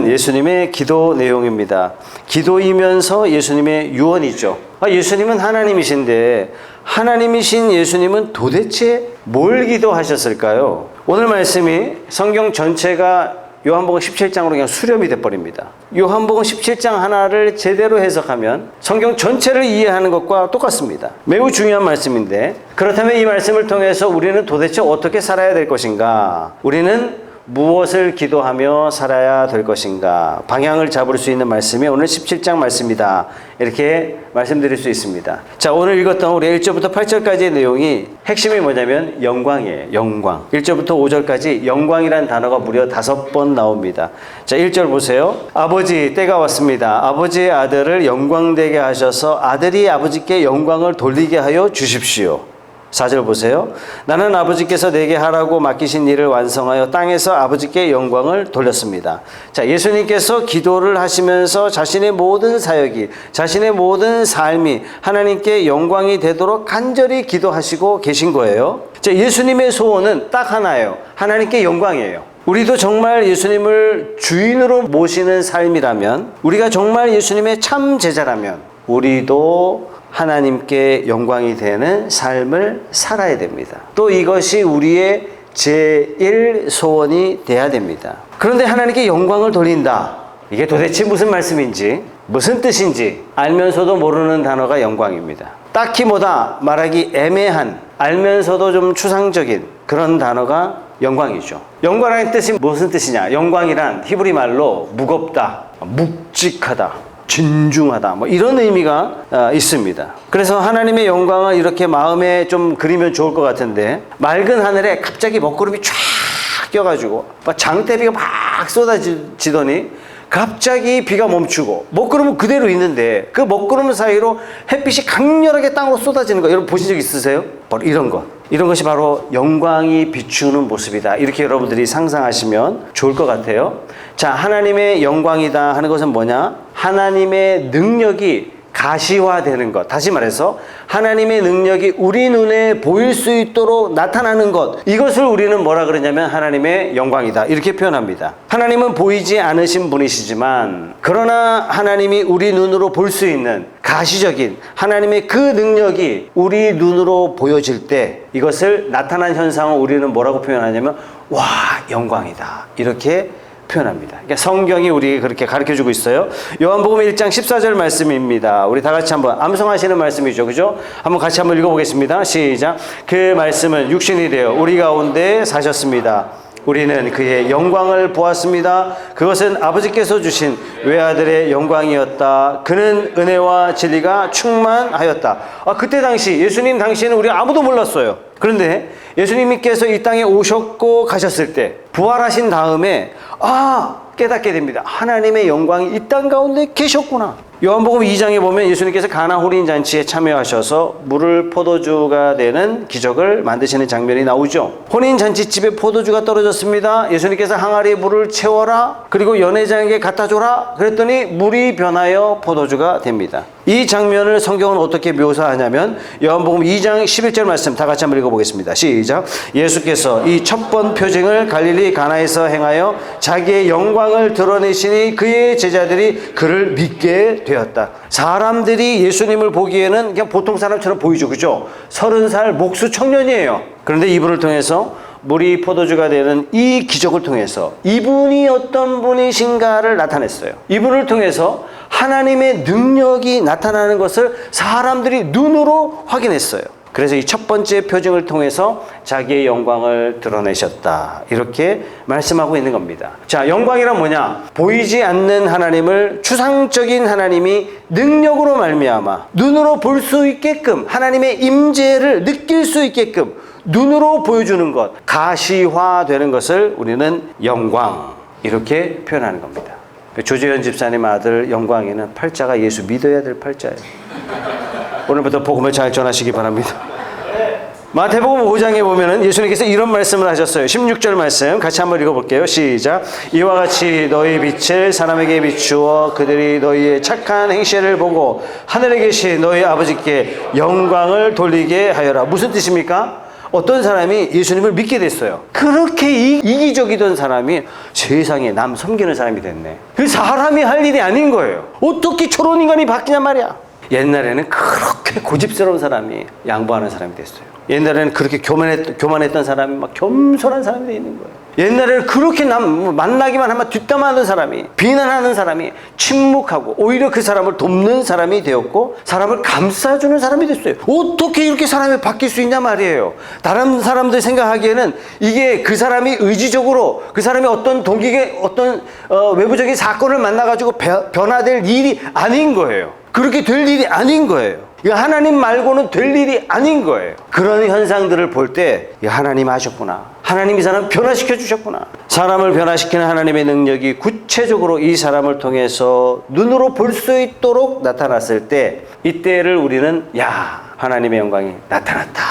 예수님의 기도 내용입니다. 기도이면서 예수님의 유언이죠. 예수님은 하나님이신데 하나님이신 예수님은 도대체 뭘 기도하셨을까요? 오늘 말씀이 성경 전체가 요한복음 17장으로 그냥 수렴이 돼버립니다. 요한복음 17장 하나를 제대로 해석하면 성경 전체를 이해하는 것과 똑같습니다. 매우 중요한 말씀인데, 그렇다면 이 말씀을 통해서 우리는 도대체 어떻게 살아야 될 것인가? 우리는 무엇을 기도하며 살아야 될 것인가? 방향을 잡을 수 있는 말씀이 오늘 17장 말씀이다. 이렇게 말씀드릴 수 있습니다. 자, 오늘 읽었던 우리 1절부터 8절까지의 내용이 핵심이 뭐냐면 영광이에요. 영광. 1절부터 5절까지 영광이라는 단어가 무려 5번 나옵니다. 자, 1절 보세요. 아버지, 때가 왔습니다. 아버지의 아들을 영광되게 하셔서 아들이 아버지께 영광을 돌리게 하여 주십시오. 4절 보세요. 나는 아버지께서 내게 하라고 맡기신 일을 완성하여 땅에서 아버지께 영광을 돌렸습니다. 자, 예수님께서 기도를 하시면서 자신의 모든 사역이, 자신의 모든 삶이 하나님께 영광이 되도록 간절히 기도하시고 계신 거예요. 자, 예수님의 소원은 딱 하나예요. 하나님께 영광이에요. 우리도 정말 예수님을 주인으로 모시는 삶이라면, 우리가 정말 예수님의 참 제자라면 우리도 하나님께 영광이 되는 삶을 살아야 됩니다. 또 이것이 우리의 제1 소원이 돼야 됩니다. 그런데 하나님께 영광을 돌린다. 이게 도대체 무슨 말씀인지, 무슨 뜻인지 알면서도 모르는 단어가 영광입니다. 딱히 뭐다 말하기 애매한, 알면서도 좀 추상적인 그런 단어가 영광이죠. 영광이라는 뜻이 무슨 뜻이냐? 영광이란 히브리 말로 무겁다, 묵직하다, 진중하다, 뭐 이런 의미가 있습니다. 그래서 하나님의 영광을 이렇게 마음에 좀 그리면 좋을 것 같은데, 맑은 하늘에 갑자기 먹구름이 쫙 껴가지고 장대비가 막 쏟아지더니 갑자기 비가 멈추고 먹구름은 그대로 있는데 그 먹구름 사이로 햇빛이 강렬하게 땅으로 쏟아지는 거 여러분 보신 적 있으세요? 바로 이런 것이 바로 영광이 비추는 모습이다. 이렇게 여러분들이 상상하시면 좋을 것 같아요. 자, 하나님의 영광이다 하는 것은 뭐냐? 하나님의 능력이 가시화되는 것. 다시 말해서 하나님의 능력이 우리 눈에 보일 수 있도록 나타나는 것. 이것을 우리는 뭐라 그러냐면 하나님의 영광이다. 이렇게 표현합니다. 하나님은 보이지 않으신 분이시지만, 그러나 하나님이 우리 눈으로 볼 수 있는 가시적인 하나님의 그 능력이 우리 눈으로 보여질 때 이것을 나타난 현상을 우리는 뭐라고 표현하냐면 와, 영광이다. 이렇게 표현합니다. 그러니까 성경이 우리에게 그렇게 가르쳐주고 있어요. 요한복음 1장 14절 말씀입니다. 우리 다 같이 한번 암송하시는 말씀이죠. 그죠? 한번 같이 한번 읽어보겠습니다. 시작. 그 말씀은 육신이 되어 우리 가운데 사셨습니다. 우리는 그의 영광을 보았습니다. 그것은 아버지께서 주신 외아들의 영광이었다. 그는 은혜와 진리가 충만하였다. 그때 당시 예수님 당시에는 우리 아무도 몰랐어요. 그런데 예수님께서 이 땅에 오셨고 가셨을 때 부활하신 다음에 깨닫게 됩니다. 하나님의 영광이 이 땅 가운데 계셨구나. 요한복음 2장에 보면 예수님께서 가나 혼인잔치에 참여하셔서 물을 포도주가 되는 기적을 만드시는 장면이 나오죠. 혼인잔치집에 포도주가 떨어졌습니다. 예수님께서 항아리에 물을 채워라, 그리고 연회장에게 갖다 줘라 그랬더니 물이 변하여 포도주가 됩니다. 이 장면을 성경은 어떻게 묘사하냐면 요한복음 2장 11절 말씀 다 같이 한번 읽어보겠습니다. 시작. 예수께서 이 첫 번 표징을 갈릴리 가나에서 행하여 자기의 영광을 드러내시니 그의 제자들이 그를 믿게 되었다. 사람들이 예수님을 보기에는 그냥 보통 사람처럼 보이죠. 그죠? 30살 목수 청년이에요. 그런데 이분을 통해서 물이 포도주가 되는 이 기적을 통해서 이분이 어떤 분이신가를 나타냈어요. 이분을 통해서 하나님의 능력이 나타나는 것을 사람들이 눈으로 확인했어요. 그래서 이 첫 번째 표징을 통해서 자기의 영광을 드러내셨다. 이렇게 말씀하고 있는 겁니다. 자, 영광이란 뭐냐? 보이지 않는 하나님을 추상적인 하나님이 능력으로 말미암아 눈으로 볼 수 있게끔, 하나님의 임재를 느낄 수 있게끔 눈으로 보여주는 것, 가시화되는 것을 우리는 영광, 이렇게 표현하는 겁니다. 조재현 집사님 아들 영광이는 팔자가 예수 믿어야 될 팔자예요. 오늘부터 복음을 잘 전하시기 바랍니다. 마태복음 5장에 보면은 예수님께서 이런 말씀을 하셨어요. 16절 말씀 같이 한번 읽어볼게요. 시작. 이와 같이 너희 빛을 사람에게 비추어 그들이 너희의 착한 행실을 보고 하늘에 계신 너희 아버지께 영광을 돌리게 하여라. 무슨 뜻입니까? 어떤 사람이 예수님을 믿게 됐어요. 그렇게 이기적이던 사람이 세상에 남 섬기는 사람이 됐네. 그 사람이 할 일이 아닌 거예요. 어떻게 저런 인간이 바뀌냔 말이야. 옛날에는 그렇게 고집스러운 사람이 양보하는 사람이 됐어요. 옛날에는 그렇게 교만했던 사람이 막 겸손한 사람이 되는 거예요. 옛날에는 그렇게 만나기만 하면 뒷담화하는 사람이, 비난하는 사람이 침묵하고 오히려 그 사람을 돕는 사람이 되었고 사람을 감싸주는 사람이 됐어요. 어떻게 이렇게 사람이 바뀔 수 있냐 말이에요. 다른 사람들 생각하기에는 이게 그 사람이 의지적으로 그 사람이 어떤 외부적인 사건을 만나가지고 변화될 일이 아닌 거예요. 그렇게 될 일이 아닌 거예요. 하나님 말고는 될 일이 아닌 거예요. 그런 현상들을 볼 때 하나님 하셨구나. 하나님이 사람 변화시켜 주셨구나. 사람을 변화시키는 하나님의 능력이 구체적으로 이 사람을 통해서 눈으로 볼 수 있도록 나타났을 때 이때를 우리는 하나님의 영광이 나타났다.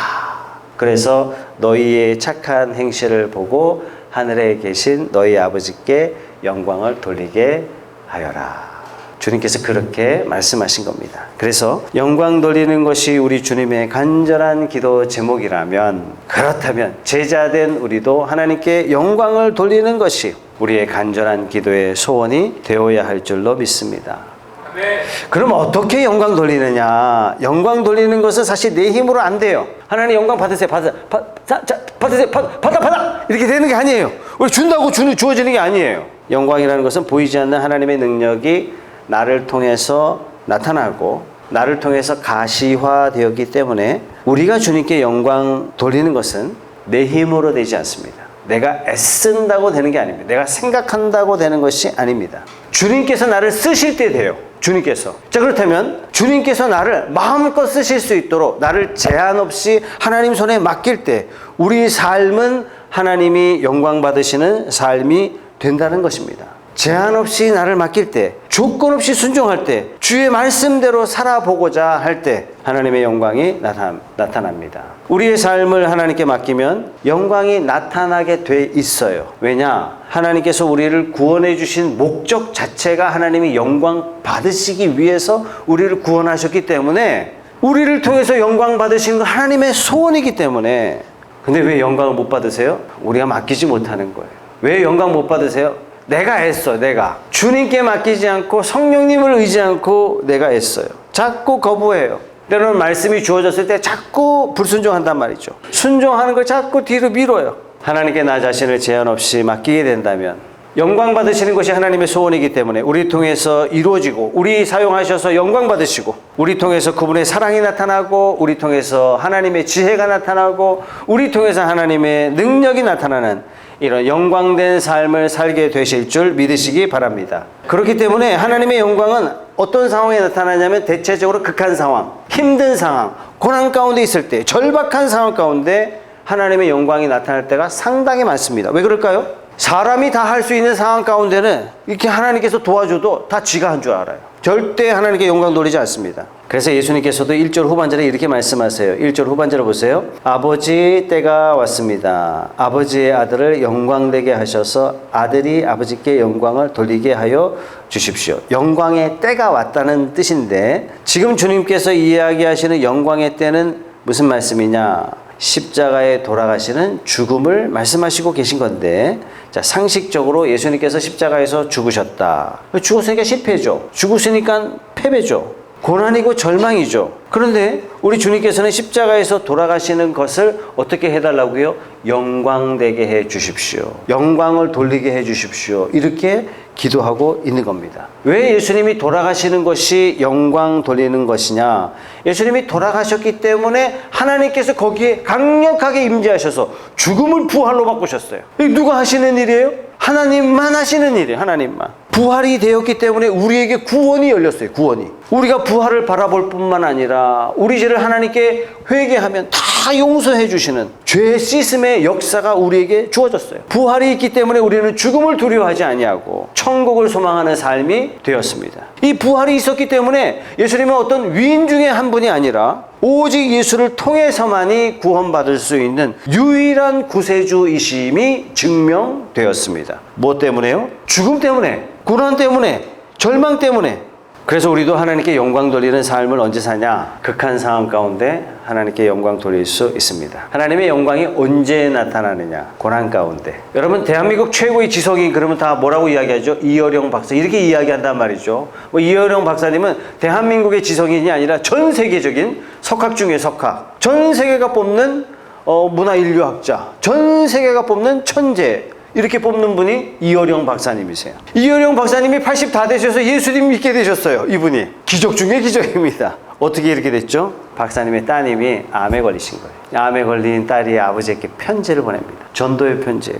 그래서 너희의 착한 행실을 보고 하늘에 계신 너희 아버지께 영광을 돌리게 하여라. 주님께서 그렇게 말씀하신 겁니다. 그래서 영광 돌리는 것이 우리 주님의 간절한 기도 제목이라면, 그렇다면 제자된 우리도 하나님께 영광을 돌리는 것이 우리의 간절한 기도의 소원이 되어야 할 줄로 믿습니다. 그럼 어떻게 영광 돌리느냐? 영광 돌리는 것은 사실 내 힘으로 안 돼요. 하나님 영광 받으세요. 받으세요. 받아. 이렇게 되는 게 아니에요. 준다고 주어지는 게 아니에요. 영광이라는 것은 보이지 않는 하나님의 능력이 나를 통해서 나타나고 나를 통해서 가시화되었기 때문에 우리가 주님께 영광 돌리는 것은 내 힘으로 되지 않습니다. 내가 애쓴다고 되는 게 아닙니다. 내가 생각한다고 되는 것이 아닙니다. 주님께서 나를 쓰실 때 돼요. 주님께서. 자, 그렇다면 주님께서 나를 마음껏 쓰실 수 있도록 나를 제한 없이 하나님 손에 맡길 때 우리 삶은 하나님이 영광 받으시는 삶이 된다는 것입니다. 제한 없이 나를 맡길 때, 조건 없이 순종할 때, 주의 말씀대로 살아보고자 할 때 하나님의 영광이 나타납니다. 우리의 삶을 하나님께 맡기면 영광이 나타나게 돼 있어요. 왜냐? 하나님께서 우리를 구원해 주신 목적 자체가 하나님이 영광 받으시기 위해서 우리를 구원하셨기 때문에 우리를 통해서 영광 받으신 건 하나님의 소원이기 때문에. 근데 왜 영광을 못 받으세요? 우리가 맡기지 못하는 거예요. 왜 영광 못 받으세요? 내가 애써. 내가 주님께 맡기지 않고 성령님을 의지 않고 내가 애써요. 자꾸 거부해요. 때로는 말씀이 주어졌을 때 자꾸 불순종한단 말이죠. 순종하는 걸 자꾸 뒤로 미뤄요. 하나님께 나 자신을 제한 없이 맡기게 된다면 영광 받으시는 것이 하나님의 소원이기 때문에 우리 통해서 이루어지고 우리 사용하셔서 영광 받으시고 우리 통해서 그분의 사랑이 나타나고 우리 통해서 하나님의 지혜가 나타나고 우리 통해서 하나님의 능력이 나타나는 이런 영광된 삶을 살게 되실 줄 믿으시기 바랍니다. 그렇기 때문에 하나님의 영광은 어떤 상황에 나타나냐면 대체적으로 극한 상황, 힘든 상황, 고난 가운데 있을 때, 절박한 상황 가운데 하나님의 영광이 나타날 때가 상당히 많습니다. 왜 그럴까요? 사람이 다 할 수 있는 상황 가운데는 이렇게 하나님께서 도와줘도 다 지가 한 줄 알아요. 절대 하나님께 영광 돌리지 않습니다. 그래서 예수님께서도 1절 후반절에 이렇게 말씀하세요. 1절 후반절을 보세요. 아버지 때가 왔습니다. 아버지의 아들을 영광되게 하셔서 아들이 아버지께 영광을 돌리게 하여 주십시오. 영광의 때가 왔다는 뜻인데 지금 주님께서 이야기하시는 영광의 때는 무슨 말씀이냐? 십자가에 돌아가시는 죽음을 말씀하시고 계신 건데, 자, 상식적으로 예수님께서 십자가에서 죽으셨다. 죽었으니까 실패죠. 죽었으니까 패배죠. 고난이고 절망이죠. 그런데 우리 주님께서는 십자가에서 돌아가시는 것을 어떻게 해달라고요? 영광되게 해 주십시오. 영광을 돌리게 해 주십시오. 이렇게 기도하고 있는 겁니다. 왜 예수님이 돌아가시는 것이 영광 돌리는 것이냐? 예수님이 돌아가셨기 때문에 하나님께서 거기에 강력하게 임재하셔서 죽음을 부활로 바꾸셨어요. 이게 누가 하시는 일이에요? 하나님만 하시는 일이에요. 하나님만. 부활이 되었기 때문에 우리에게 구원이 열렸어요. 구원이. 우리가 부활을 바라볼 뿐만 아니라 우리 죄를 하나님께 회개하면 다 용서해 주시는 죄 씻음의 역사가 우리에게 주어졌어요. 부활이 있기 때문에 우리는 죽음을 두려워하지 아니하고 천국을 소망하는 삶이 되었습니다. 이 부활이 있었기 때문에 예수님은 어떤 위인 중에 한 분이 아니라 오직 예수를 통해서만이 구원받을 수 있는 유일한 구세주이심이 증명되었습니다. 뭐 때문에요? 죽음 때문에, 고난 때문에, 절망 때문에. 그래서 우리도 하나님께 영광 돌리는 삶을 언제 사냐? 극한 상황 가운데 하나님께 영광 돌릴 수 있습니다. 하나님의 영광이 언제 나타나느냐? 고난 가운데. 여러분, 대한민국 최고의 지성인 그러면 다 뭐라고 이야기하죠? 이어령 박사 이렇게 이야기한단 말이죠. 뭐 이어령 박사님은 대한민국의 지성인이 아니라 전 세계적인 석학 중에 석학, 전 세계가 뽑는 문화인류학자, 전 세계가 뽑는 천재, 이렇게 뽑는 분이 이어령 박사님이세요. 이어령 박사님이 80 다 되셔서 예수님 믿게 되셨어요. 이분이 기적 중에 기적입니다. 어떻게 이렇게 됐죠? 박사님의 따님이 암에 걸리신 거예요. 암에 걸린 딸이 아버지에게 편지를 보냅니다. 전도의 편지예요.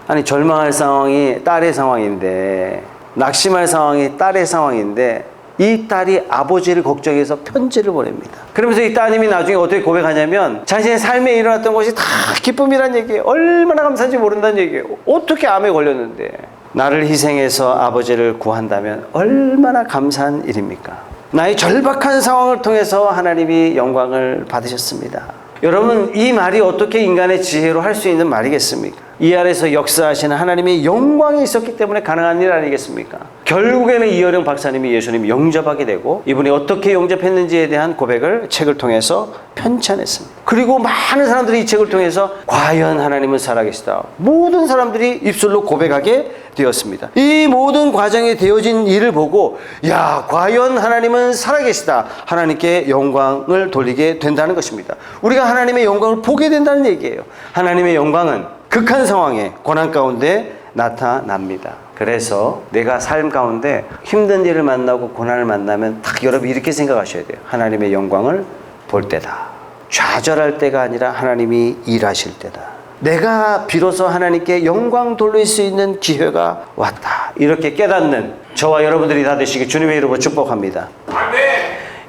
아니, 절망할 상황이 딸의 상황인데, 낙심할 상황이 딸의 상황인데, 이 딸이 아버지를 걱정해서 편지를 보냅니다. 그러면서 이 따님이 나중에 어떻게 고백하냐면 자신의 삶에 일어났던 것이 다 기쁨이란 얘기예요. 얼마나 감사한지 모른다는 얘기예요. 어떻게 암에 걸렸는데 나를 희생해서 아버지를 구한다면 얼마나 감사한 일입니까? 나의 절박한 상황을 통해서 하나님이 영광을 받으셨습니다. 여러분, 이 말이 어떻게 인간의 지혜로 할 수 있는 말이겠습니까? 이 안에서 역사하시는 하나님의 영광이 있었기 때문에 가능한 일 아니겠습니까? 결국에는 이어령 박사님이 예수님 영접하게 되고 이분이 어떻게 영접했는지에 대한 고백을 책을 통해서 편찬했습니다. 그리고 많은 사람들이 이 책을 통해서 과연 하나님은 살아계시다. 모든 사람들이 입술로 고백하게 되었습니다. 이 모든 과정에 되어진 일을 보고 야, 과연 하나님은 살아계시다. 하나님께 영광을 돌리게 된다는 것입니다. 우리가 하나님의 영광을 보게 된다는 얘기예요. 하나님의 영광은 극한 상황에 고난 가운데 나타납니다. 그래서 내가 삶 가운데 힘든 일을 만나고 고난을 만나면 딱 여러분 이렇게 생각하셔야 돼요. 하나님의 영광을 볼 때다. 좌절할 때가 아니라 하나님이 일하실 때다. 내가 비로소 하나님께 영광 돌릴 수 있는 기회가 왔다. 이렇게 깨닫는 저와 여러분들이 다 되시길 주님의 이름으로 축복합니다.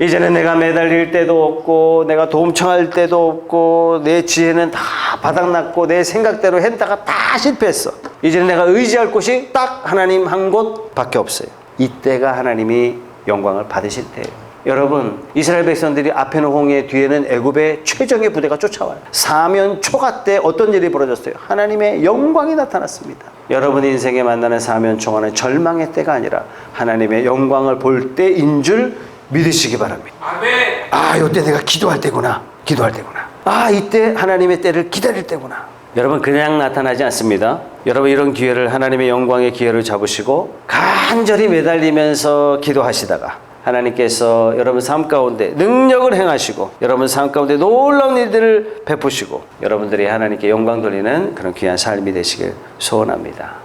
이제는 내가 매달릴 때도 없고 내가 도움 청할 때도 없고 내 지혜는 다 바닥났고 내 생각대로 했다가 다 실패했어. 이제는 내가 의지할 곳이 딱 하나님 한 곳밖에 없어요. 이때가 하나님이 영광을 받으실 때예요. 여러분, 이스라엘 백성들이 앞에는 홍해, 뒤에는 애굽의 최정예 부대가 쫓아와요. 사면 초가 때 어떤 일이 벌어졌어요? 하나님의 영광이 나타났습니다. 여러분 인생에 만나는 사면 초가는 절망의 때가 아니라 하나님의 영광을 볼 때인 줄 믿으시기 바랍니다. 아멘. 아, 이때 내가 기도할 때구나. 아, 이때 하나님의 때를 기다릴 때구나. 여러분, 그냥 나타나지 않습니다. 여러분, 이런 기회를 하나님의 영광의 기회를 잡으시고 간절히 매달리면서 기도하시다가 하나님께서 여러분 삶 가운데 능력을 행하시고 여러분 삶 가운데 놀라운 일들을 베푸시고 여러분들이 하나님께 영광 돌리는 그런 귀한 삶이 되시길 소원합니다.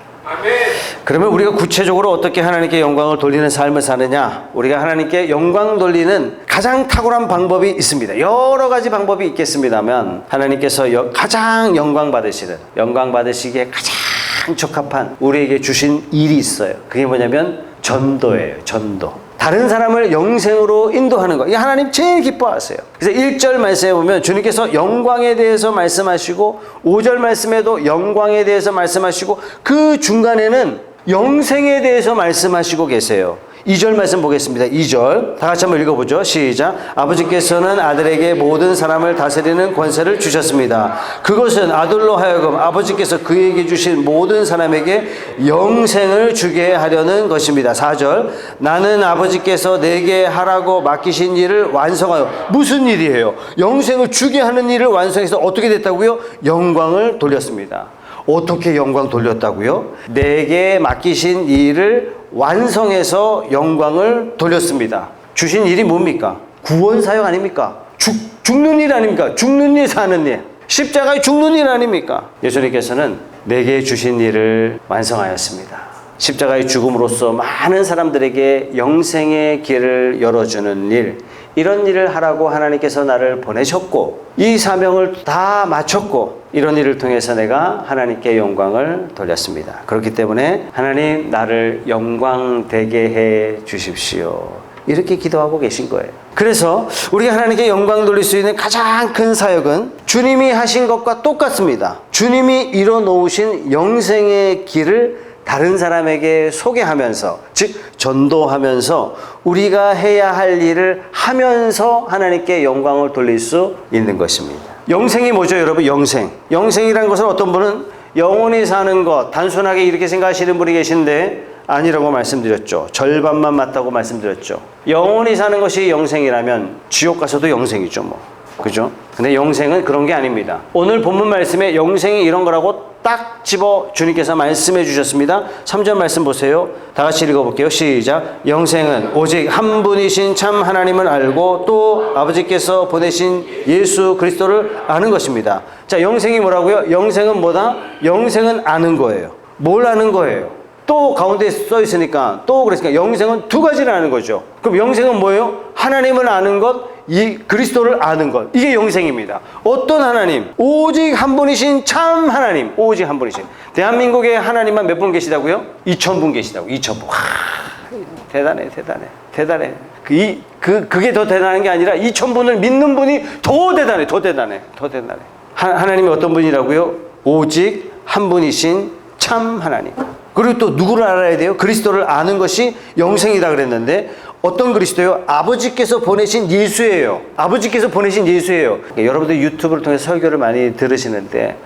그러면 우리가 구체적으로 어떻게 하나님께 영광을 돌리는 삶을 사느냐? 우리가 하나님께 영광 돌리는 가장 탁월한 방법이 있습니다. 여러 가지 방법이 있겠습니다만 하나님께서 가장 영광 받으시기에 가장 적합한 우리에게 주신 일이 있어요. 그게 뭐냐면 전도예요. 전도. 다른 사람을 영생으로 인도하는 거. 이게 하나님 제일 기뻐하세요. 그래서 1절 말씀에 보면 주님께서 영광에 대해서 말씀하시고 5절 말씀에도 영광에 대해서 말씀하시고 그 중간에는 영생에 대해서 말씀하시고 계세요. 2절 말씀 보겠습니다. 2절 다 같이 한번 읽어보죠. 시작. 아버지께서는 아들에게 모든 사람을 다스리는 권세를 주셨습니다. 그것은 아들로 하여금 아버지께서 그에게 주신 모든 사람에게 영생을 주게 하려는 것입니다. 4절 나는 아버지께서 내게 하라고 맡기신 일을 완성하여. 무슨 일이에요? 영생을 주게 하는 일을 완성해서 어떻게 됐다고요? 영광을 돌렸습니다. 어떻게 영광 돌렸다고요? 내게 맡기신 일을 완성해서 영광을 돌렸습니다. 주신 일이 뭡니까? 구원 사역 아닙니까? 죽는 일 아닙니까? 죽는 일, 사는 일. 십자가에 죽는 일 아닙니까? 예수님께서는 내게 주신 일을 완성하였습니다. 십자가의 죽음으로써 많은 사람들에게 영생의 길을 열어주는 일, 이런 일을 하라고 하나님께서 나를 보내셨고 이 사명을 다 마쳤고 이런 일을 통해서 내가 하나님께 영광을 돌렸습니다. 그렇기 때문에 하나님 나를 영광되게 해 주십시오. 이렇게 기도하고 계신 거예요. 그래서 우리가 하나님께 영광 돌릴 수 있는 가장 큰 사역은 주님이 하신 것과 똑같습니다. 주님이 이뤄놓으신 영생의 길을 다른 사람에게 소개하면서, 즉 전도하면서 우리가 해야 할 일을 하면서 하나님께 영광을 돌릴 수 있는 것입니다. 영생이 뭐죠, 여러분? 영생이라는 것은 어떤 분은 영원히 사는 것, 단순하게 이렇게 생각하시는 분이 계신데 아니라고 말씀드렸죠. 절반만 맞다고 말씀드렸죠. 영원히 사는 것이 영생이라면 지옥 가서도 영생이죠, 뭐. 그죠? 근데 영생은 그런 게 아닙니다. 오늘 본문 말씀에 영생이 이런 거라고 딱 집어 주님께서 말씀해 주셨습니다. 3절 말씀 보세요. 다 같이 읽어볼게요. 시작. 영생은 오직 한 분이신 참 하나님을 알고 또 아버지께서 보내신 예수 그리스도를 아는 것입니다. 자, 영생이 뭐라고요? 영생은 뭐다? 영생은 아는 거예요. 뭘 아는 거예요? 또 가운데 써 있으니까 또 그랬으니까 영생은 두 가지를 아는 거죠. 그럼 영생은 뭐예요? 하나님을 아는 것, 이 그리스도를 아는 것. 이게 영생입니다. 어떤 하나님? 오직 한 분이신 참 하나님. 오직 한 분이신. 대한민국에 하나님만 몇 분 계시다고요? 2,000분 계시다고. 2,000분. 와, 대단해, 대단해, 대단해. 그게 더 대단한 게 아니라 2,000분을 믿는 분이 더 대단해, 더 대단해, 더 대단해. 하나님이 어떤 분이라고요? 오직 한 분이신 참 하나님. 그리고 또 누구를 알아야 돼요? 그리스도를 아는 것이 영생이다 그랬는데 어떤 그리스도요? 아버지께서 보내신 예수예요. 아버지께서 보내신 예수예요. 여러분들 유튜브를 통해 설교를 많이 들으시는데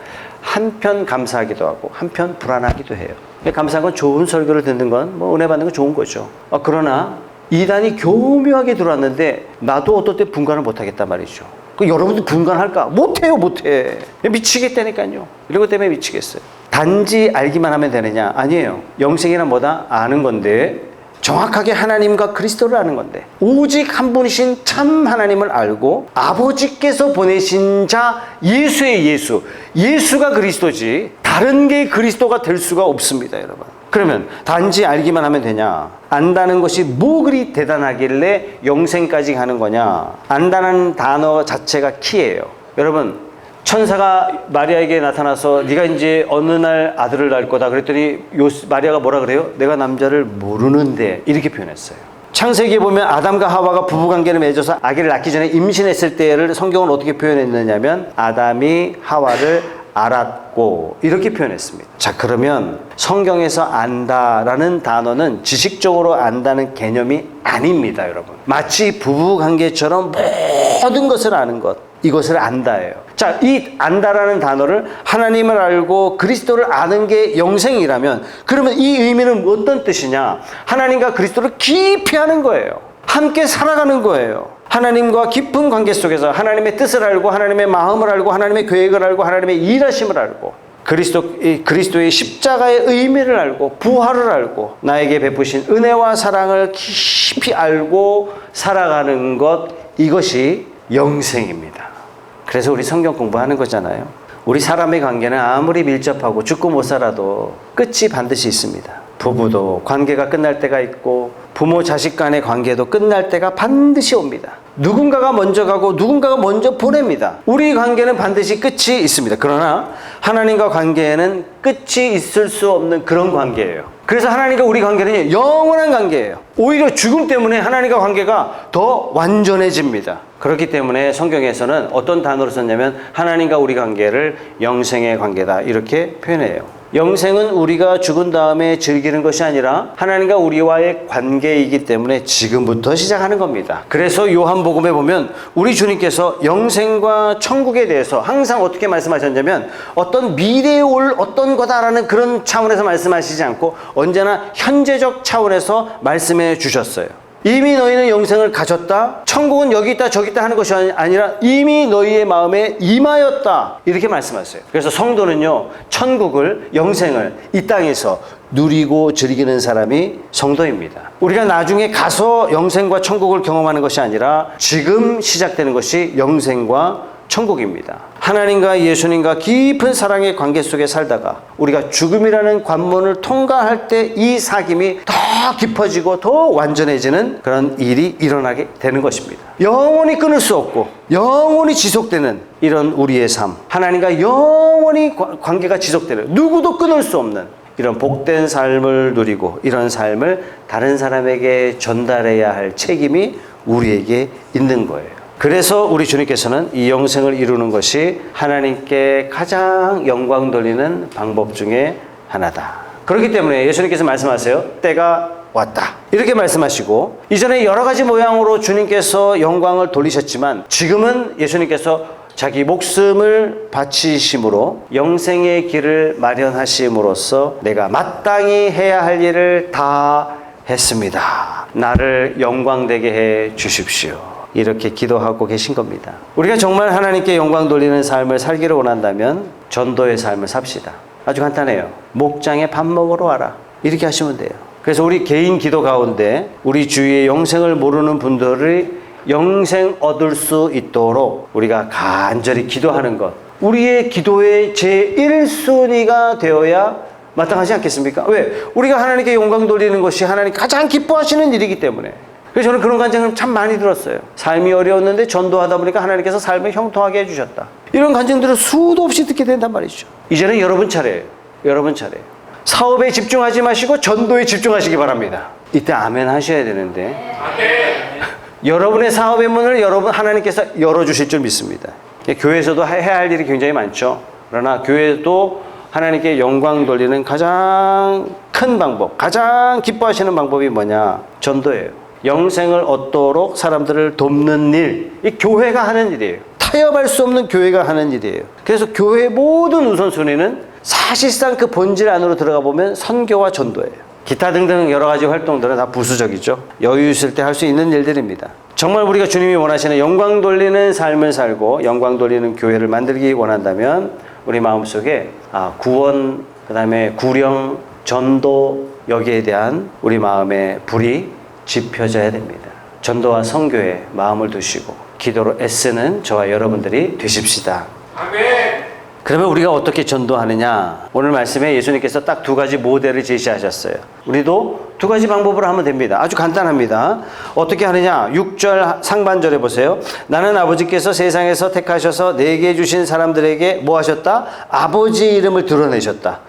한편 감사하기도 하고 한편 불안하기도 해요. 감사한 건 좋은 설교를 듣는 건 뭐 은혜 받는 건 좋은 거죠. 그러나 이단이 교묘하게 들어왔는데 나도 어떨 때 분간을 못하겠단 말이죠. 여러분들 분간할까? 못해요, 못해. 미치겠다니까요. 이런 것 때문에 미치겠어요. 단지 알기만 하면 되느냐? 아니에요. 영생이란 뭐다? 아는 건데 정확하게 하나님과 그리스도를 아는 건데 오직 한 분이신 참 하나님을 알고 아버지께서 보내신 자 예수의 예수. 예수가 그리스도지 다른 게 그리스도가 될 수가 없습니다, 여러분. 그러면 단지 알기만 하면 되냐? 안다는 것이 뭐 그리 대단하길래 영생까지 가는 거냐? 안다는 단어 자체가 키예요. 여러분, 천사가 마리아에게 나타나서 네가 이제 어느 날 아들을 낳을 거다 그랬더니 마리아가 뭐라 그래요? 내가 남자를 모르는데 이렇게 표현했어요. 창세기에 보면 아담과 하와가 부부관계를 맺어서 아기를 낳기 전에 임신했을 때를 성경은 어떻게 표현했느냐면 아담이 하와를 알았고 이렇게 표현했습니다. 자, 그러면 성경에서 안다라는 단어는 지식적으로 안다는 개념이 아닙니다, 여러분. 마치 부부관계처럼 모든 것을 아는 것, 이것을 안다예요. 자, 이 안다라는 단어를 하나님을 알고 그리스도를 아는 게 영생이라면 그러면 이 의미는 어떤 뜻이냐? 하나님과 그리스도를 깊이 아는 거예요. 함께 살아가는 거예요. 하나님과 깊은 관계 속에서 하나님의 뜻을 알고 하나님의 마음을 알고 하나님의 계획을 알고 하나님의 일하심을 알고 그리스도의 십자가의 의미를 알고 부활을 알고 나에게 베푸신 은혜와 사랑을 깊이 알고 살아가는 것, 이것이 영생입니다. 그래서 우리 성경 공부하는 거잖아요. 우리 사람의 관계는 아무리 밀접하고 죽고 못 살아도 끝이 반드시 있습니다. 부부도 관계가 끝날 때가 있고 부모 자식 간의 관계도 끝날 때가 반드시 옵니다. 누군가가 먼저 가고 누군가가 먼저 보냅니다. 우리 관계는 반드시 끝이 있습니다. 그러나 하나님과 관계에는 끝이 있을 수 없는 그런 관계예요. 그래서 하나님과 우리 관계는 영원한 관계예요. 오히려 죽음 때문에 하나님과 관계가 더 완전해집니다. 그렇기 때문에 성경에서는 어떤 단어로 썼냐면 하나님과 우리 관계를 영생의 관계다 이렇게 표현해요. 영생은 우리가 죽은 다음에 즐기는 것이 아니라 하나님과 우리와의 관계이기 때문에 지금부터 시작하는 겁니다. 그래서 요한복음에 보면 우리 주님께서 영생과 천국에 대해서 항상 어떻게 말씀하셨냐면 어떤 미래에 올 어떤 거다라는 그런 차원에서 말씀하시지 않고 언제나 현재적 차원에서 말씀해 주셨어요. 이미 너희는 영생을 가졌다. 천국은 여기 있다 저기 있다 하는 것이 아니라 이미 너희의 마음에 임하였다. 이렇게 말씀하세요. 그래서 성도는요, 천국을, 영생을 이 땅에서 누리고 즐기는 사람이 성도입니다. 우리가 나중에 가서 영생과 천국을 경험하는 것이 아니라 지금 시작되는 것이 영생과 천국입니다. 하나님과 예수님과 깊은 사랑의 관계 속에 살다가 우리가 죽음이라는 관문을 통과할 때 이 사귐이 더 깊어지고 더 완전해지는 그런 일이 일어나게 되는 것입니다. 영원히 끊을 수 없고 영원히 지속되는 이런 우리의 삶, 하나님과 영원히 관계가 지속되는, 누구도 끊을 수 없는 이런 복된 삶을 누리고 이런 삶을 다른 사람에게 전달해야 할 책임이 우리에게 있는 거예요. 그래서 우리 주님께서는 이 영생을 이루는 것이 하나님께 가장 영광 돌리는 방법 중에 하나다. 그렇기 때문에 예수님께서 말씀하세요. 때가 왔다. 이렇게 말씀하시고 이전에 여러 가지 모양으로 주님께서 영광을 돌리셨지만 지금은 예수님께서 자기 목숨을 바치심으로 영생의 길을 마련하심으로써 내가 마땅히 해야 할 일을 다 했습니다. 나를 영광되게 해 주십시오. 이렇게 기도하고 계신 겁니다. 우리가 정말 하나님께 영광 돌리는 삶을 살기를 원한다면 전도의 삶을 삽시다. 아주 간단해요. 목장에 밥 먹으러 와라. 이렇게 하시면 돼요. 그래서 우리 개인 기도 가운데 우리 주위에 영생을 모르는 분들이 영생 얻을 수 있도록 우리가 간절히 기도하는 것, 우리의 기도의 제1순위가 되어야 마땅하지 않겠습니까? 왜? 우리가 하나님께 영광 돌리는 것이 하나님 가장 기뻐하시는 일이기 때문에. 그래서 저는 그런 간증을 참 많이 들었어요. 삶이 어려웠는데 전도하다 보니까 하나님께서 삶을 형통하게 해주셨다. 이런 간증들을 수도 없이 듣게 된단 말이죠. 이제는 여러분 차례예요. 여러분 차례예요. 사업에 집중하지 마시고 전도에 집중하시기 바랍니다. 이때 아멘 하셔야 되는데 여러분의 사업의 문을 여러분 하나님께서 열어주실 줄 믿습니다. 교회에서도 해야 할 일이 굉장히 많죠. 그러나 교회도 하나님께 영광 돌리는 가장 큰 방법, 가장 기뻐하시는 방법이 뭐냐? 전도예요. 영생을 얻도록 사람들을 돕는 일, 이 교회가 하는 일이에요. 타협할 수 없는 교회가 하는 일이에요. 그래서 교회의 모든 우선순위는 사실상 그 본질 안으로 들어가 보면 선교와 전도예요. 기타 등등 여러 가지 활동들은 다 부수적이죠. 여유 있을 때 할 수 있는 일들입니다. 정말 우리가 주님이 원하시는 영광 돌리는 삶을 살고 영광 돌리는 교회를 만들기 원한다면 우리 마음속에 구원, 그 다음에 구령, 전도, 여기에 대한 우리 마음의 불이 지펴져야 됩니다. 전도와 선교에 마음을 두시고 기도로 애쓰는 저와 여러분들이 되십시다. 아멘. 그러면 우리가 어떻게 전도하느냐? 오늘 말씀에 예수님께서 딱 두 가지 모델을 제시하셨어요. 우리도 두 가지 방법으로 하면 됩니다. 아주 간단합니다. 어떻게 하느냐? 6절 상반절에 보세요. 나는 아버지께서 세상에서 택하셔서 내게 주신 사람들에게 뭐 하셨다? 아버지 이름을 드러내셨다.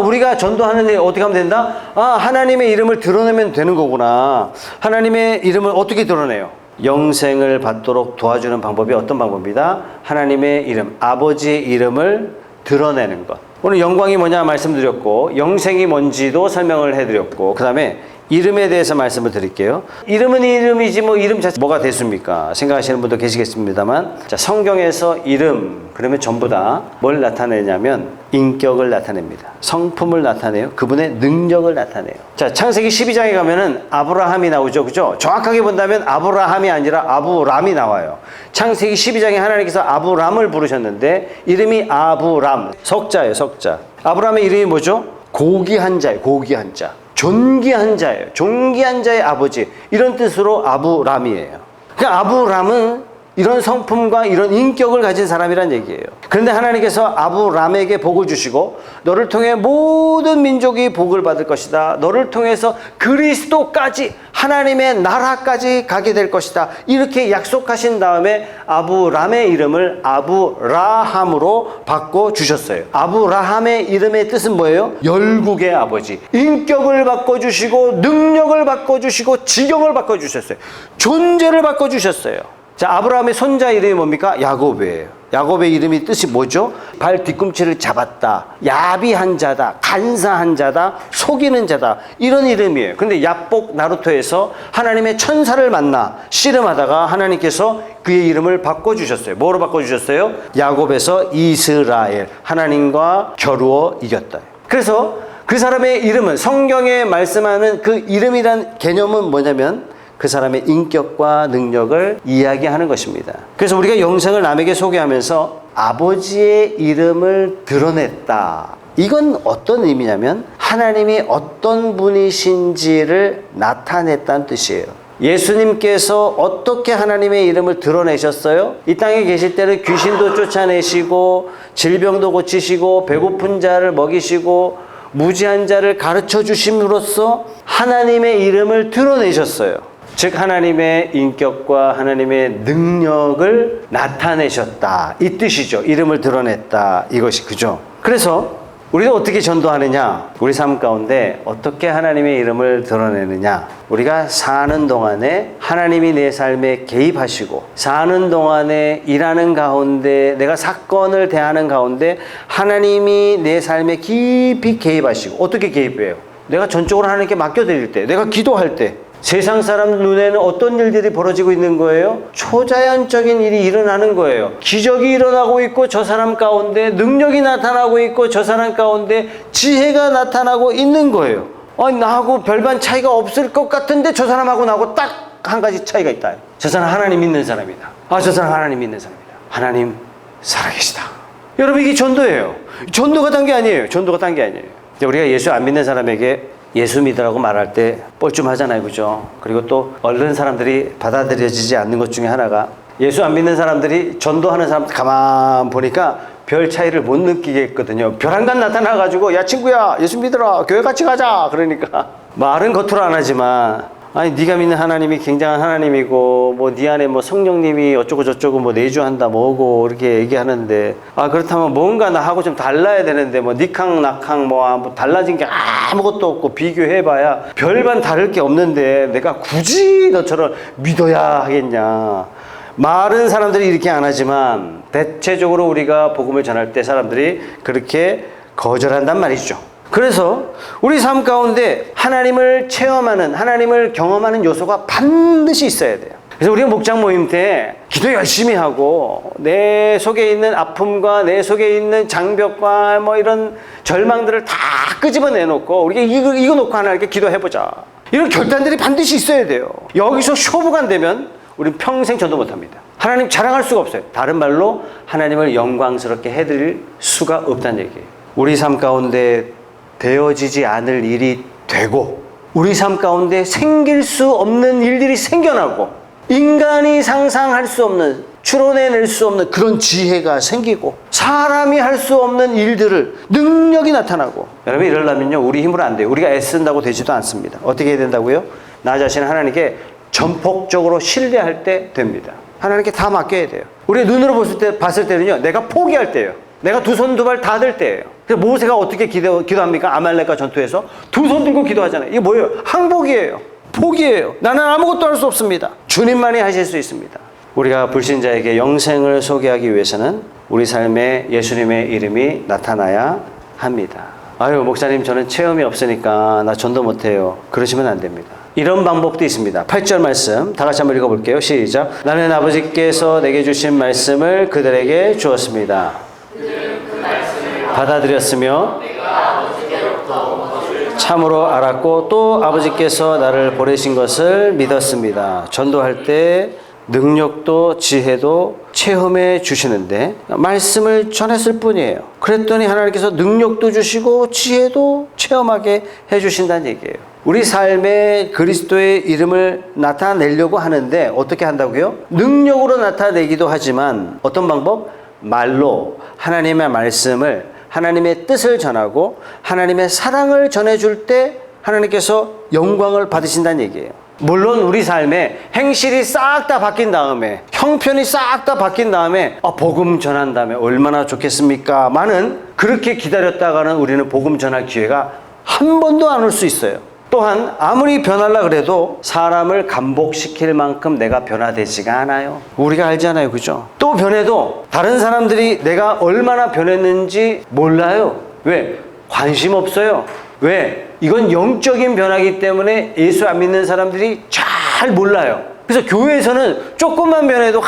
우리가 전도하는 일 어떻게 하면 된다? 하나님의 이름을 드러내면 되는 거구나. 하나님의 이름을 어떻게 드러내요? 영생을 받도록 도와주는 방법이 어떤 방법이다? 하나님의 이름, 아버지의 이름을 드러내는 것. 오늘 영광이 뭐냐 말씀드렸고, 영생이 뭔지도 설명을 해드렸고, 그 다음에 이름에 대해서 말씀을 드릴게요. 이름은 이름이지 뭐 이름 자체 뭐가 됐습니까? 생각하시는 분도 계시겠습니다만, 자, 성경에서 이름 그러면 전부 다 뭘 나타내냐면 인격을 나타냅니다. 성품을 나타내요. 그분의 능력을 나타내요. 자, 창세기 12장에 가면은 아브라함이 나오죠. 그죠? 정확하게 본다면 아브라함이 아니라 아브람이 나와요. 창세기 12장에 하나님께서 아브람을 부르셨는데 이름이 아브람, 석자예요, 석자. 아브람의 이름이 뭐죠? 고귀한 자예요, 고귀한 자. 존귀한 자예요. 존귀한 자의 아버지. 이런 뜻으로 아브람이에요. 그러니까 아브람은 이런 성품과 이런 인격을 가진 사람이란 얘기예요. 그런데 하나님께서 아브람에게 복을 주시고 너를 통해 모든 민족이 복을 받을 것이다. 너를 통해서 그리스도까지 하나님의 나라까지 가게 될 것이다. 이렇게 약속하신 다음에 아브람의 이름을 아브라함으로 바꿔주셨어요. 아브라함의 이름의 뜻은 뭐예요? 열국의 아버지. 인격을 바꿔주시고 능력을 바꿔주시고 지경을 바꿔주셨어요. 존재를 바꿔주셨어요. 자, 아브라함의 손자 이름이 뭡니까? 야곱이에요. 야곱의 이름이 뜻이 뭐죠? 발 뒤꿈치를 잡았다. 야비한 자다. 간사한 자다. 속이는 자다. 이런 이름이에요. 근데 야복 나루토에서 하나님의 천사를 만나 씨름하다가 하나님께서 그의 이름을 바꿔주셨어요. 뭐로 바꿔주셨어요? 야곱에서 이스라엘. 하나님과 겨루어 이겼다. 그래서 그 사람의 이름은 성경에 말씀하는 그 이름이란 개념은 뭐냐면 그 사람의 인격과 능력을 이야기하는 것입니다. 그래서 우리가 영생을 남에게 소개하면서 아버지의 이름을 드러냈다. 이건 어떤 의미냐면 하나님이 어떤 분이신지를 나타냈다는 뜻이에요. 예수님께서 어떻게 하나님의 이름을 드러내셨어요? 이 땅에 계실 때는 귀신도 쫓아내시고 질병도 고치시고 배고픈 자를 먹이시고 무지한 자를 가르쳐 주심으로써 하나님의 이름을 드러내셨어요. 즉 하나님의 인격과 하나님의 능력을 나타내셨다. 이 뜻이죠. 이름을 드러냈다. 이것이 그죠. 그래서 우리가 어떻게 전도하느냐? 우리 삶 가운데 어떻게 하나님의 이름을 드러내느냐? 우리가 사는 동안에 하나님이 내 삶에 개입하시고 사는 동안에 일하는 가운데 내가 사건을 대하는 가운데 하나님이 내 삶에 깊이 개입하시고 어떻게 개입해요? 내가 전적으로 하나님께 맡겨드릴 때, 내가 기도할 때 세상 사람 눈에는 어떤 일들이 벌어지고 있는 거예요? 초자연적인 일이 일어나는 거예요. 기적이 일어나고 있고 저 사람 가운데 능력이 나타나고 있고 저 사람 가운데 지혜가 나타나고 있는 거예요. 나하고 별반 차이가 없을 것 같은데 저 사람하고 나하고 딱 한 가지 차이가 있다. 저 사람 하나님 믿는 사람이다. 저 사람 하나님 믿는 사람이다. 하나님 살아계시다. 여러분, 이게 전도예요. 전도가 딴 게 아니에요. 전도가 딴 게 아니에요. 우리가 예수 안 믿는 사람에게 예수 믿으라고 말할 때 뻘쭘하잖아요. 그죠? 그리고 또 얼른 사람들이 받아들여지지 않는 것 중에 하나가, 예수 안 믿는 사람들이 전도하는 사람들 가만 보니까 별 차이를 못 느끼겠거든요. 벼랑간 나타나가지고 야 친구야 예수 믿으라 교회 같이 가자 그러니까 말은 겉으로 안 하지만, 아니 네가 믿는 하나님이 굉장한 하나님이고 뭐 네 안에 뭐 성령님이 어쩌고 저쩌고 뭐 내주한다 뭐고 이렇게 얘기하는데, 그렇다면 뭔가 나하고 좀 달라야 되는데 뭐 니캉 나캉 뭐 달라진 게 아무것도 없고 비교해봐야 별반 다를 게 없는데 내가 굳이 너처럼 믿어야 하겠냐. 말은 사람들이 이렇게 안 하지만 대체적으로 우리가 복음을 전할 때 사람들이 그렇게 거절한단 말이죠. 그래서 우리 삶 가운데 하나님을 체험하는, 하나님을 경험하는 요소가 반드시 있어야 돼요. 그래서 우리가 목장 모임 때 기도 열심히 하고 내 속에 있는 아픔과 내 속에 있는 장벽과 뭐 이런 절망들을 다 끄집어내놓고 우리가 이거 놓고 하나님께 기도해보자. 이런 결단들이 반드시 있어야 돼요. 여기서 쇼부가 안 되면 우리는 평생 전도 못합니다. 하나님 자랑할 수가 없어요. 다른 말로 하나님을 영광스럽게 해드릴 수가 없다는 얘기예요. 우리 삶 가운데 되어지지 않을 일이 되고 우리 삶 가운데 생길 수 없는 일들이 생겨나고 인간이 상상할 수 없는, 추론해낼 수 없는 그런 지혜가 생기고 사람이 할 수 없는 일들을 능력이 나타나고, 여러분 이러려면요 우리 힘으로 안 돼요. 우리가 애쓴다고 되지도 않습니다. 어떻게 해야 된다고요? 나 자신을 하나님께 전폭적으로 신뢰할 때 됩니다. 하나님께 다 맡겨야 돼요. 우리 눈으로 봤을 때는요 내가 포기할 때예요. 내가 두 손 두 발 다 들 때예요. 그래서 모세가 어떻게 기도합니까? 아말렉과 전투에서 두 손 들고 기도하잖아요. 이게 뭐예요? 항복이에요. 포기예요. 나는 아무것도 할 수 없습니다. 주님만이 하실 수 있습니다. 우리가 불신자에게 영생을 소개하기 위해서는 우리 삶에 예수님의 이름이 나타나야 합니다. 목사님 저는 체험이 없으니까 나 전도 못해요. 그러시면 안 됩니다. 이런 방법도 있습니다. 8절 말씀 다 같이 한번 읽어볼게요. 시작. 나는 아버지께서 내게 주신 말씀을 그들에게 주었습니다. 받아들였으며 참으로 알았고 또 아버지께서 나를 보내신 것을 믿었습니다. 전도할 때 능력도 지혜도 체험해 주시는데 말씀을 전했을 뿐이에요. 그랬더니 하나님께서 능력도 주시고 지혜도 체험하게 해주신다는 얘기예요. 우리 삶에 그리스도의 이름을 나타내려고 하는데 어떻게 한다고요? 능력으로 나타내기도 하지만 어떤 방법? 말로 하나님의 말씀을, 하나님의 뜻을 전하고 하나님의 사랑을 전해줄 때 하나님께서 영광을 받으신다는 얘기예요. 물론 우리 삶에 행실이 싹 다 바뀐 다음에, 형편이 싹 다 바뀐 다음에 복음 전한 다음에 얼마나 좋겠습니까? 많은 그렇게 기다렸다가는 우리는 복음 전할 기회가 한 번도 안 올 수 있어요. 또한 아무리 변하려고 그래도 사람을 감복시킬 만큼 내가 변화되지가 않아요. 우리가 알잖아요. 그죠? 또 변해도 다른 사람들이 내가 얼마나 변했는지 몰라요. 왜? 관심 없어요. 왜? 이건 영적인 변화이기 때문에 예수 안 믿는 사람들이 잘 몰라요. 그래서 교회에서는 조금만 변해도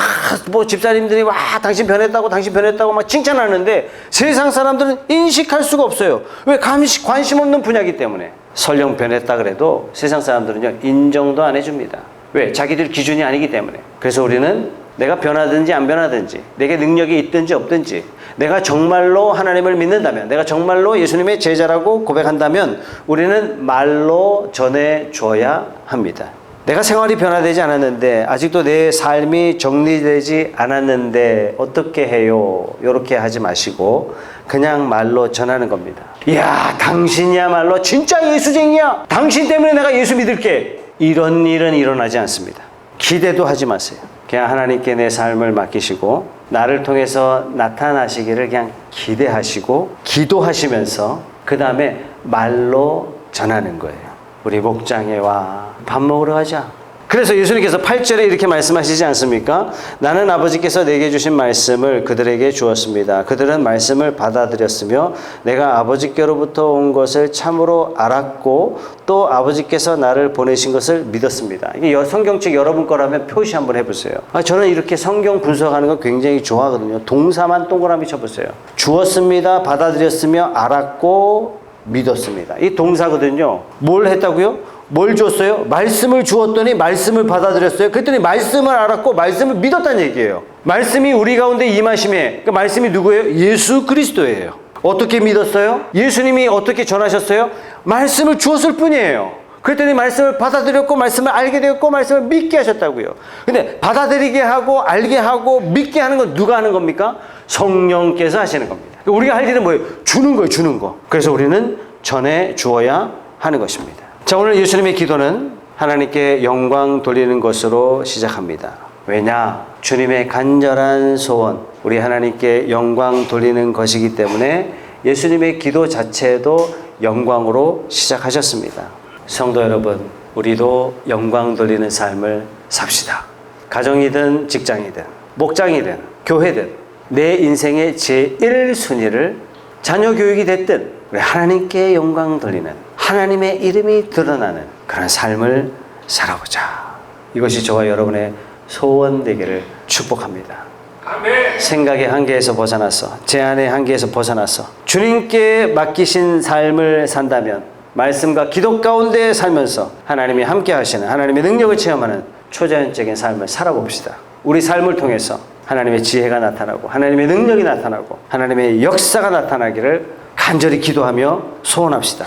집사님들이 당신 변했다고 막 칭찬하는데 세상 사람들은 인식할 수가 없어요. 왜? 관심 없는 분야이기 때문에. 설령 변했다 그래도 세상 사람들은요 인정도 안 해줍니다. 왜? 자기들 기준이 아니기 때문에. 그래서 우리는 내가 변하든지 안 변하든지, 내게 능력이 있든지 없든지, 내가 정말로 하나님을 믿는다면, 내가 정말로 예수님의 제자라고 고백한다면 우리는 말로 전해줘야 합니다. 내가 생활이 변화되지 않았는데, 아직도 내 삶이 정리되지 않았는데 어떻게 해요? 이렇게 하지 마시고 그냥 말로 전하는 겁니다. 이야, 당신이야말로 진짜 예수쟁이야. 당신 때문에 내가 예수 믿을게. 이런 일은 일어나지 않습니다. 기대도 하지 마세요. 그냥 하나님께 내 삶을 맡기시고 나를 통해서 나타나시기를 그냥 기대하시고 기도하시면서 그 다음에 말로 전하는 거예요. 우리 목장에 와, 밥 먹으러 가자. 그래서 예수님께서 8절에 이렇게 말씀하시지 않습니까? 나는 아버지께서 내게 주신 말씀을 그들에게 주었습니다. 그들은 말씀을 받아들였으며 내가 아버지께로부터 온 것을 참으로 알았고 또 아버지께서 나를 보내신 것을 믿었습니다. 이게 성경책 여러분 거라면 표시 한번 해보세요. 저는 이렇게 성경 분석하는 거 굉장히 좋아하거든요. 동사만 동그라미 쳐보세요. 주었습니다. 받아들였으며 알았고 믿었습니다. 이 동사거든요. 뭘 했다고요? 뭘 줬어요? 말씀을 주었더니 말씀을 받아들였어요. 그랬더니 말씀을 알았고 말씀을 믿었다는 얘기예요. 말씀이 우리 가운데 임하심에, 그 말씀이 누구예요? 예수 그리스도예요. 어떻게 믿었어요? 예수님이 어떻게 전하셨어요? 말씀을 주었을 뿐이에요. 그랬더니 말씀을 받아들였고 말씀을 알게 되었고 말씀을 믿게 하셨다고요. 근데 받아들이게 하고 알게 하고 믿게 하는 건 누가 하는 겁니까? 성령께서 하시는 겁니다. 우리가 할 일은 뭐예요? 주는 거예요, 주는 거. 그래서 우리는 전해 주어야 하는 것입니다. 자, 오늘 예수님의 기도는 하나님께 영광 돌리는 것으로 시작합니다. 왜냐? 주님의 간절한 소원, 우리 하나님께 영광 돌리는 것이기 때문에 예수님의 기도 자체도 영광으로 시작하셨습니다. 성도 여러분, 우리도 영광 돌리는 삶을 삽시다. 가정이든 직장이든 목장이든 교회든 내 인생의 제1순위를 자녀 교육이 됐든 우리 하나님께 영광 돌리는 하나님의 이름이 드러나는 그런 삶을 살아보자. 이것이 저와 여러분의 소원 되기를 축복합니다. 아멘. 생각의 한계에서 벗어나서 제한의 한계에서 벗어나서 주님께 맡기신 삶을 산다면 말씀과 기도 가운데 살면서 하나님이 함께 하시는 하나님의 능력을 체험하는 초자연적인 삶을 살아봅시다. 우리 삶을 통해서 하나님의 지혜가 나타나고 하나님의 능력이 나타나고 하나님의 역사가 나타나기를 간절히 기도하며 소원합시다.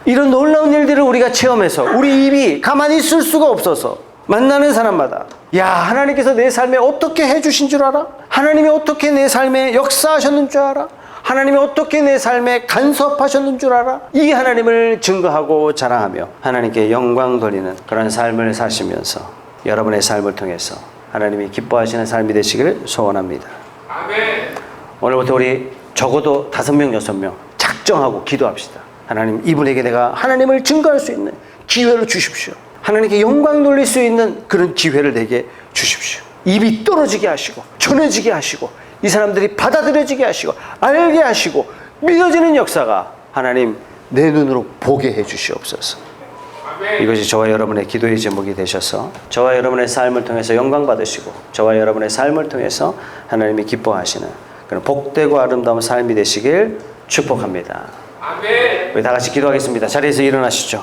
이런 놀라운 일들을 우리가 체험해서 우리 입이 가만히 있을 수가 없어서 만나는 사람마다 야, 하나님께서 내 삶에 어떻게 해주신 줄 알아? 하나님이 어떻게 내 삶에 역사하셨는 줄 알아? 하나님이 어떻게 내 삶에 간섭하셨는 줄 알아? 이 하나님을 증거하고 자랑하며 하나님께 영광 돌리는 그런 삶을 사시면서 여러분의 삶을 통해서 하나님이 기뻐하시는 삶이 되시기를 소원합니다. 아멘. 오늘부터 우리 적어도 5명, 6명 작정하고 기도합시다. 하나님, 이분에게 내가 하나님을 증거할 수 있는 기회를 주십시오. 하나님께 영광 돌릴 수 있는 그런 기회를 내게 주십시오. 입이 떨어지게 하시고 전해지게 하시고 이 사람들이 받아들여지게 하시고 알게 하시고 믿어지는 역사가 하나님 내 눈으로 보게 해 주시옵소서. 이것이 저와 여러분의 기도의 제목이 되셔서 저와 여러분의 삶을 통해서 영광 받으시고 저와 여러분의 삶을 통해서 하나님이 기뻐하시는 그런 복되고 아름다운 삶이 되시길 축복합니다. 아멘. 우리 다 같이 기도하겠습니다. 자리에서 일어나시죠.